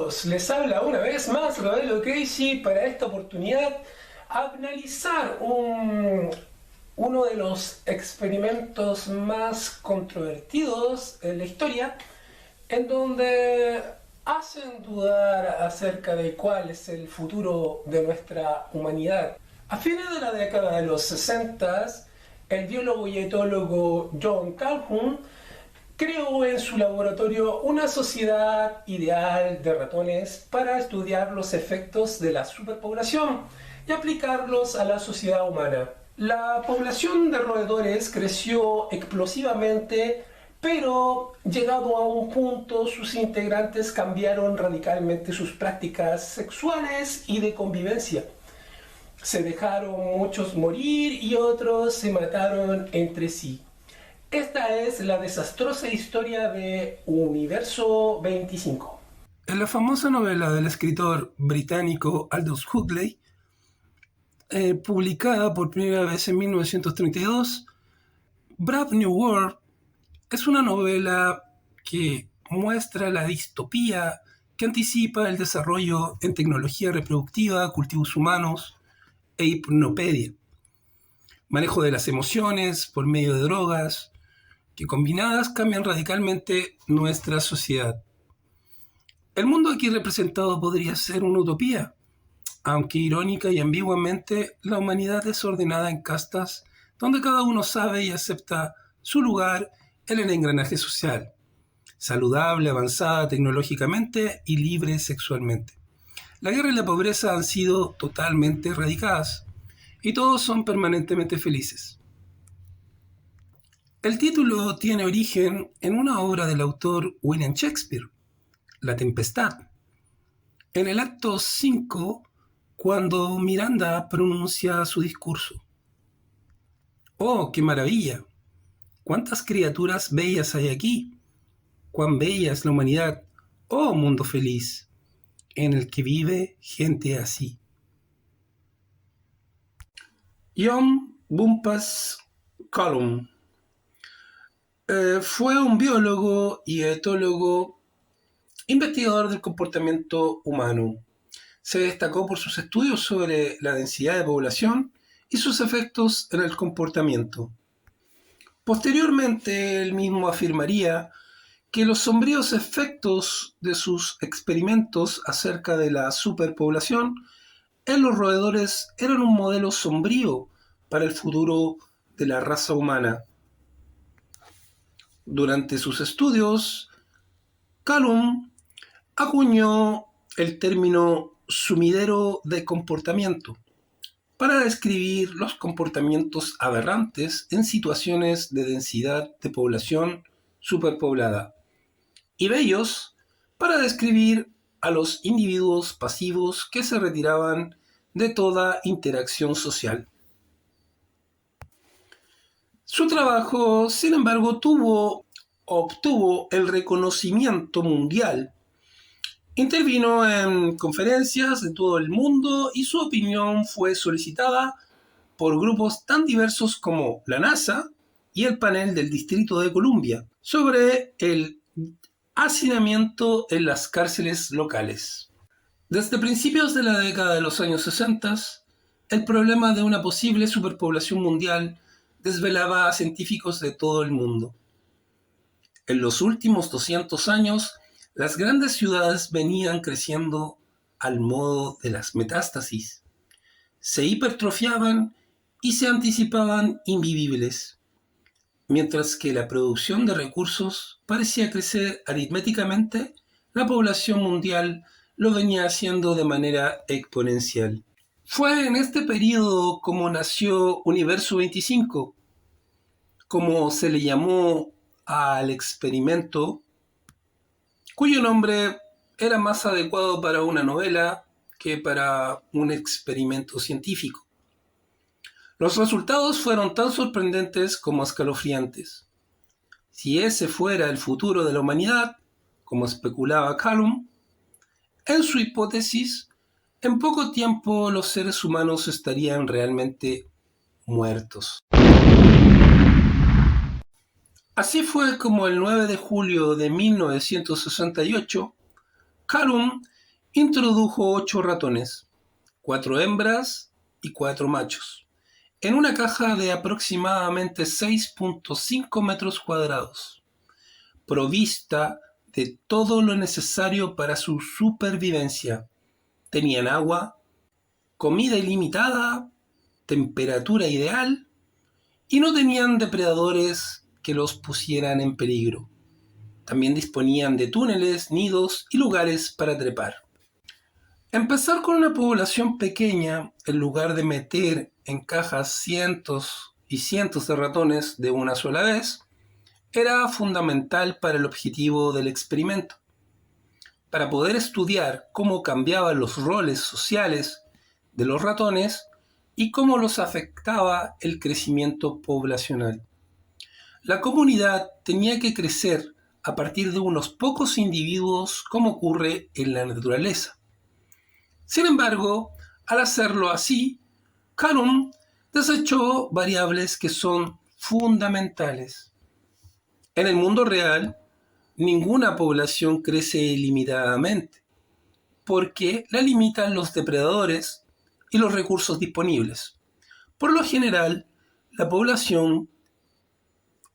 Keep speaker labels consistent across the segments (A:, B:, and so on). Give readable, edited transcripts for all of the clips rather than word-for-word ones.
A: amigos, les habla una vez más Ravelo Casey para esta oportunidad analizar uno de los experimentos más controvertidos en la historia, en donde hacen dudar acerca de cuál es el futuro de nuestra humanidad. A fines de la década de los 60, el biólogo y etólogo John Calhoun creó en su laboratorio una sociedad ideal de ratones para estudiar los efectos de la superpoblación y aplicarlos a la sociedad humana. La población de roedores creció explosivamente, pero llegado a un punto sus integrantes cambiaron radicalmente sus prácticas sexuales y de convivencia. Se dejaron muchos morir y otros se mataron entre sí. Esta es la desastrosa historia de Universo 25.
B: En la famosa novela del escritor británico Aldous Huxley, publicada por primera vez en 1932, Brave New World es una novela que muestra la distopía que anticipa el desarrollo en tecnología reproductiva, cultivos humanos e hipnopedia, manejo de las emociones por medio de drogas, que combinadas cambian radicalmente nuestra sociedad. El mundo aquí representado podría ser una utopía, aunque irónica y ambiguamente la humanidad es ordenada en castas donde cada uno sabe y acepta su lugar en el engranaje social, saludable, avanzada tecnológicamente y libre sexualmente. La guerra y la pobreza han sido totalmente erradicadas y todos son permanentemente felices. El título tiene origen en una obra del autor William Shakespeare, La Tempestad. En el acto 5, cuando Miranda pronuncia su discurso. ¡Oh, qué maravilla! ¿Cuántas criaturas bellas hay aquí? ¡Cuán bella es la humanidad! ¡Oh, mundo feliz! En el que vive gente así. John Bumpus Calhoun fue un biólogo y etólogo, investigador del comportamiento humano. Se destacó por sus estudios sobre la densidad de población y sus efectos en el comportamiento. Posteriormente, él mismo afirmaría que los sombríos efectos de sus experimentos acerca de la superpoblación en los roedores eran un modelo sombrío para el futuro de la raza humana. Durante sus estudios, Calhoun acuñó el término sumidero de comportamiento para describir los comportamientos aberrantes en situaciones de densidad de población superpoblada, y bellos para describir a los individuos pasivos que se retiraban de toda interacción social. Su trabajo, sin embargo, obtuvo el reconocimiento mundial. Intervino en conferencias de todo el mundo y su opinión fue solicitada por grupos tan diversos como la NASA y el panel del Distrito de Columbia sobre el hacinamiento en las cárceles locales. Desde principios de la década de los años 60, el problema de una posible superpoblación mundial desvelaba a científicos de todo el mundo. En los últimos 200 años, las grandes ciudades venían creciendo al modo de las metástasis. Se hipertrofiaban y se anticipaban invivibles, mientras que la producción de recursos parecía crecer aritméticamente, la población mundial lo venía haciendo de manera exponencial. Fue en este periodo como nació Universo 25, como se le llamó al experimento, cuyo nombre era más adecuado para una novela que para un experimento científico. Los resultados fueron tan sorprendentes como escalofriantes. Si ese fuera el futuro de la humanidad, como especulaba Calhoun, en su hipótesis, en poco tiempo los seres humanos estarían realmente muertos. Así fue como el 9 de julio de 1968, Calhoun introdujo 8 ratones, 4 hembras y 4 machos, en una caja de aproximadamente 6.5 metros cuadrados, provista de todo lo necesario para su supervivencia. Tenían agua, comida ilimitada, temperatura ideal y no tenían depredadores que los pusieran en peligro. También disponían de túneles, nidos y lugares para trepar. Empezar con una población pequeña, en lugar de meter en cajas cientos y cientos de ratones de una sola vez, era fundamental para el objetivo del experimento. Para poder estudiar cómo cambiaban los roles sociales de los ratones y cómo los afectaba el crecimiento poblacional. La comunidad tenía que crecer a partir de unos pocos individuos, como ocurre en la naturaleza. Sin embargo, al hacerlo así, Calum desechó variables que son fundamentales. En el mundo real, ninguna población crece ilimitadamente, porque la limitan los depredadores y los recursos disponibles. Por lo general, la población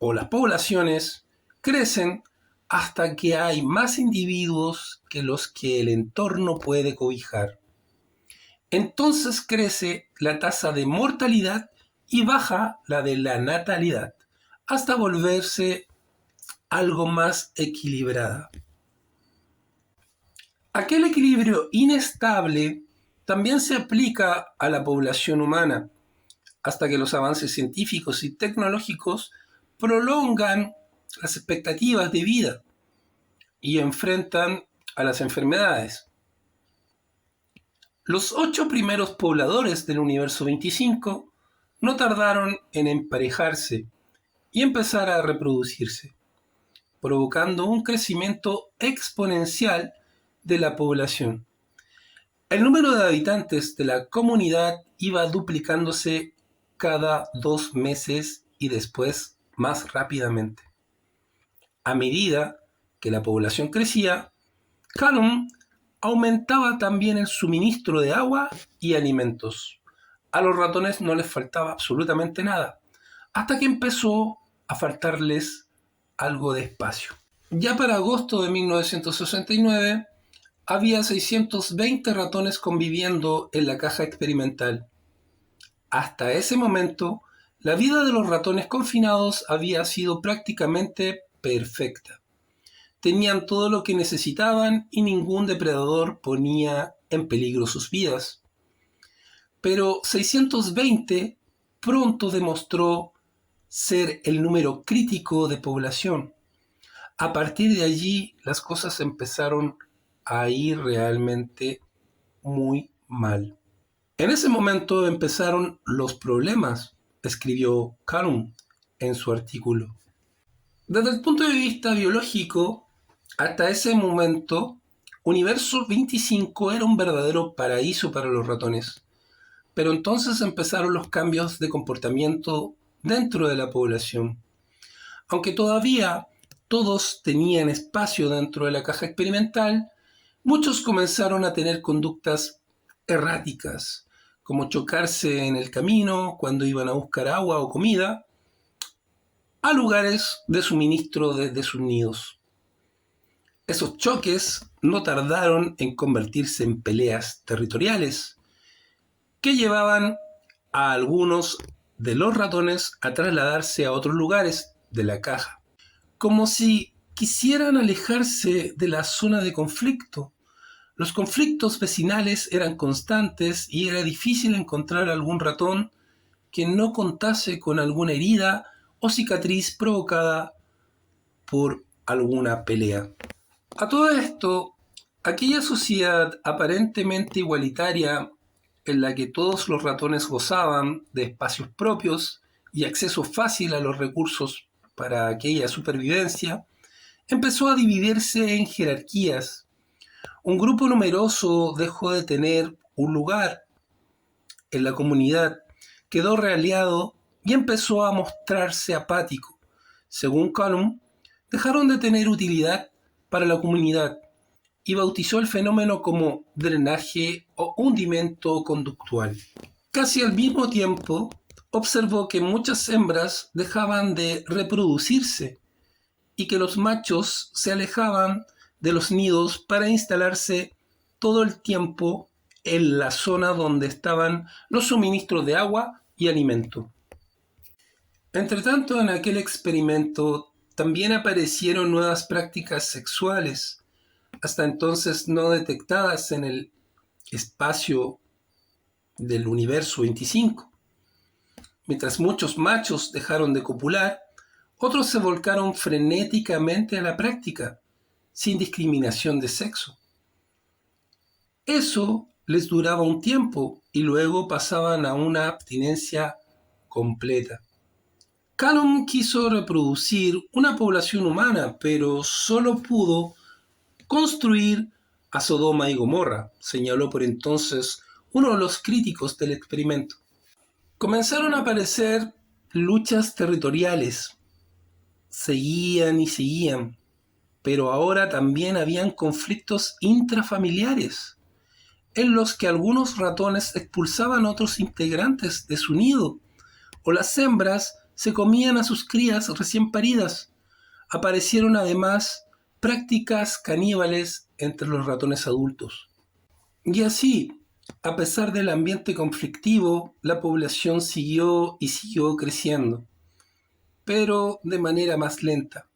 B: o las poblaciones crecen hasta que hay más individuos que los que el entorno puede cobijar. Entonces crece la tasa de mortalidad y baja la de la natalidad, hasta volverse algo más equilibrada. Aquel equilibrio inestable también se aplica a la población humana, hasta que los avances científicos y tecnológicos prolongan las expectativas de vida y enfrentan a las enfermedades. Los 8 primeros pobladores del universo 25 no tardaron en emparejarse y empezar a reproducirse, provocando un crecimiento exponencial de la población. El número de habitantes de la comunidad iba duplicándose cada 2 meses y después más rápidamente. A medida que la población crecía, Calum aumentaba también el suministro de agua y alimentos. A los ratones no les faltaba absolutamente nada, hasta que empezó a faltarles algo de espacio. Ya para agosto de 1969, había 620 ratones conviviendo en la caja experimental. Hasta ese momento, la vida de los ratones confinados había sido prácticamente perfecta. Tenían todo lo que necesitaban y ningún depredador ponía en peligro sus vidas. Pero 620 pronto demostró ser el número crítico de población. A partir de allí, las cosas empezaron a ir realmente muy mal. En ese momento empezaron los problemas, escribió Calum en su artículo. Desde el punto de vista biológico, hasta ese momento, Universo 25 era un verdadero paraíso para los ratones. Pero entonces empezaron los cambios de comportamiento dentro de la población. Aunque todavía todos tenían espacio dentro de la caja experimental, muchos comenzaron a tener conductas erráticas, como chocarse en el camino cuando iban a buscar agua o comida, a lugares de suministro desde sus nidos. Esos choques no tardaron en convertirse en peleas territoriales, que llevaban a algunos de los ratones a trasladarse a otros lugares de la caja, como si quisieran alejarse de la zona de conflicto. Los conflictos vecinales eran constantes y era difícil encontrar algún ratón que no contase con alguna herida o cicatriz provocada por alguna pelea. A todo esto, aquella sociedad aparentemente igualitaria en la que todos los ratones gozaban de espacios propios y acceso fácil a los recursos para aquella supervivencia, empezó a dividirse en jerarquías. Un grupo numeroso dejó de tener un lugar en la comunidad, quedó relegado y empezó a mostrarse apático. Según Calum, dejaron de tener utilidad para la comunidad y bautizó el fenómeno como drenaje o hundimiento conductual. Casi al mismo tiempo, observó que muchas hembras dejaban de reproducirse y que los machos se alejaban de los nidos para instalarse todo el tiempo en la zona donde estaban los suministros de agua y alimento. Entretanto, en aquel experimento también aparecieron nuevas prácticas sexuales, hasta entonces no detectadas en el espacio del universo 25. Mientras muchos machos dejaron de copular, otros se volcaron frenéticamente a la práctica, sin discriminación de sexo. Eso les duraba un tiempo y luego pasaban a una abstinencia completa. Callum quiso reproducir una población humana, pero solo pudo construir a Sodoma y Gomorra, señaló por entonces uno de los críticos del experimento. Comenzaron a aparecer luchas territoriales. Seguían y seguían, pero ahora también habían conflictos intrafamiliares, en los que algunos ratones expulsaban a otros integrantes de su nido, o las hembras se comían a sus crías recién paridas. Aparecieron además prácticas caníbales entre los ratones adultos. Y así, a pesar del ambiente conflictivo, la población siguió y siguió creciendo, pero de manera más lenta.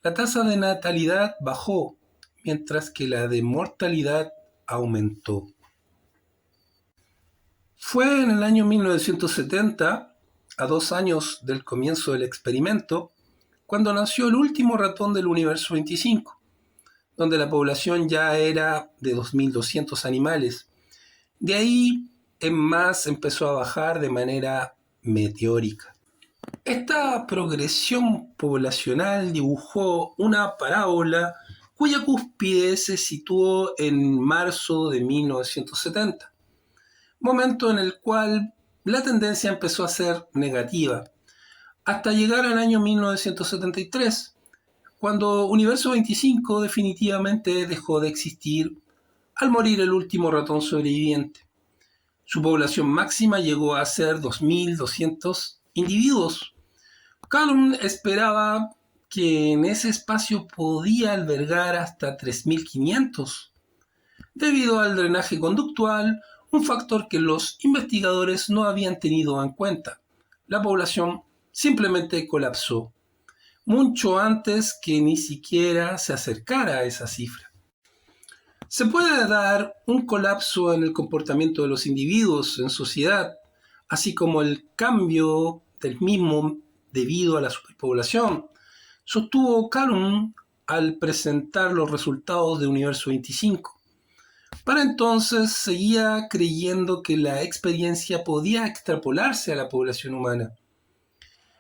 B: La tasa de natalidad bajó, mientras que la de mortalidad aumentó. Fue en el año 1970, a 2 años del comienzo del experimento, cuando nació el último ratón del universo 25, donde la población ya era de 2.200 animales. De ahí en más empezó a bajar de manera meteórica. Esta progresión poblacional dibujó una parábola cuya cúspide se situó en marzo de 1970, momento en el cual la tendencia empezó a ser negativa, hasta llegar al año 1973, cuando Universo 25 definitivamente dejó de existir al morir el último ratón sobreviviente. Su población máxima llegó a ser 2.200 individuos. Callum esperaba que en ese espacio podía albergar hasta 3.500, debido al drenaje conductual, un factor que los investigadores no habían tenido en cuenta. La población simplemente colapsó, mucho antes que ni siquiera se acercara a esa cifra. Se puede dar un colapso en el comportamiento de los individuos en sociedad, así como el cambio del mismo debido a la superpoblación, sostuvo Callum al presentar los resultados de Universo 25. Para entonces seguía creyendo que la experiencia podía extrapolarse a la población humana.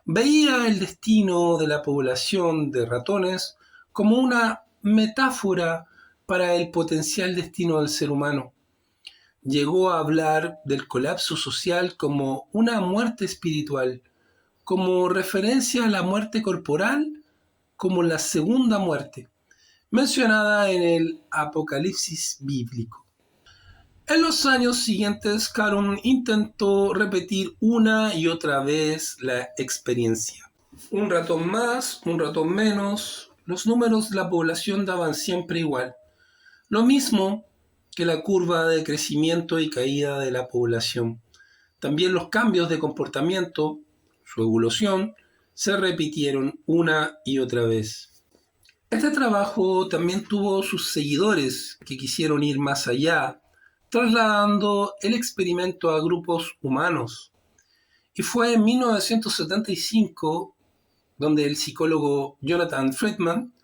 B: Veía el destino de la población de ratones como una metáfora para el potencial destino del ser humano. Llegó a hablar del colapso social como una muerte espiritual, como referencia a la muerte corporal como la segunda muerte, mencionada en el Apocalipsis bíblico. En los años siguientes, Callum intentó repetir una y otra vez la experiencia. Un ratón más, un ratón menos, los números de la población daban siempre igual. Lo mismo que la curva de crecimiento y caída de la población. También los cambios de comportamiento, su evolución, se repitieron una y otra vez. Este trabajo también tuvo sus seguidores que quisieron ir más allá, trasladando el experimento a grupos humanos. Y fue en 1975 donde el psicólogo Jonathan Friedman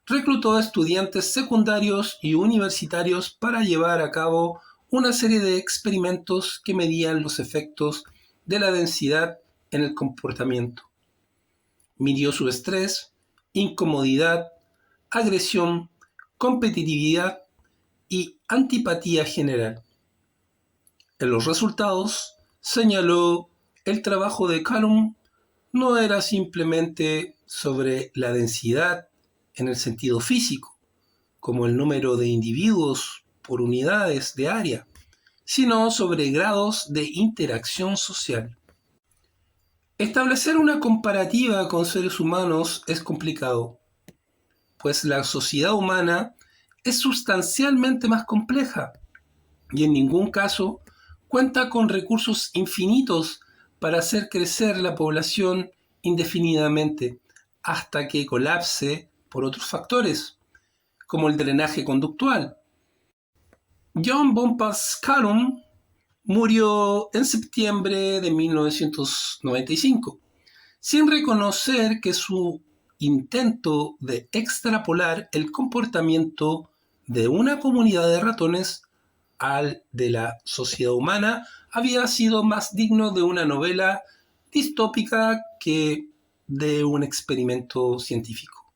B: reclutó a estudiantes secundarios y universitarios para llevar a cabo una serie de experimentos que medían los efectos de la densidad en el comportamiento. Midió su estrés, incomodidad, agresión, competitividad y antipatía general. En los resultados, señaló, el trabajo de Callum no era simplemente sobre la densidad en el sentido físico, como el número de individuos por unidades de área, sino sobre grados de interacción social. Establecer una comparativa con seres humanos es complicado, pues la sociedad humana es sustancialmente más compleja y en ningún caso cuenta con recursos infinitos para hacer crecer la población indefinidamente hasta que colapse por otros factores, como el drenaje conductual. John Bonpas Carrum murió en septiembre de 1995, sin reconocer que su intento de extrapolar el comportamiento de una comunidad de ratones al de la sociedad humana había sido más digno de una novela distópica que de un experimento científico.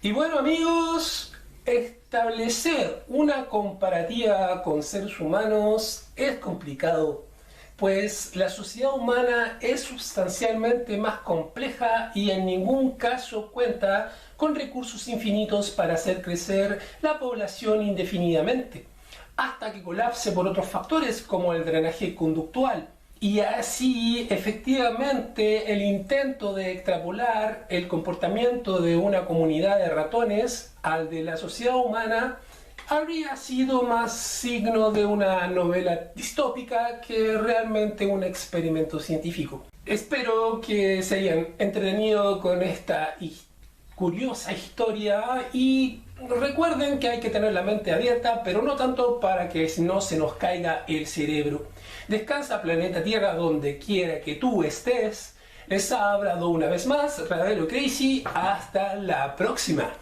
A: Y bueno, amigos, establecer una comparativa con seres humanos es complicado, pues la sociedad humana es sustancialmente más compleja y en ningún caso cuenta con recursos infinitos para hacer crecer la población indefinidamente, hasta que colapse por otros factores como el drenaje conductual. Y así, efectivamente, el intento de extrapolar el comportamiento de una comunidad de ratones al de la sociedad humana habría sido más signo de una novela distópica que realmente un experimento científico. Espero que se hayan entretenido con esta curiosa historia y recuerden que hay que tener la mente abierta, pero no tanto para que no se nos caiga el cerebro. Descansa, planeta Tierra, donde quiera que tú estés. Les ha hablado una vez más Ravelo Crazy. Hasta la próxima.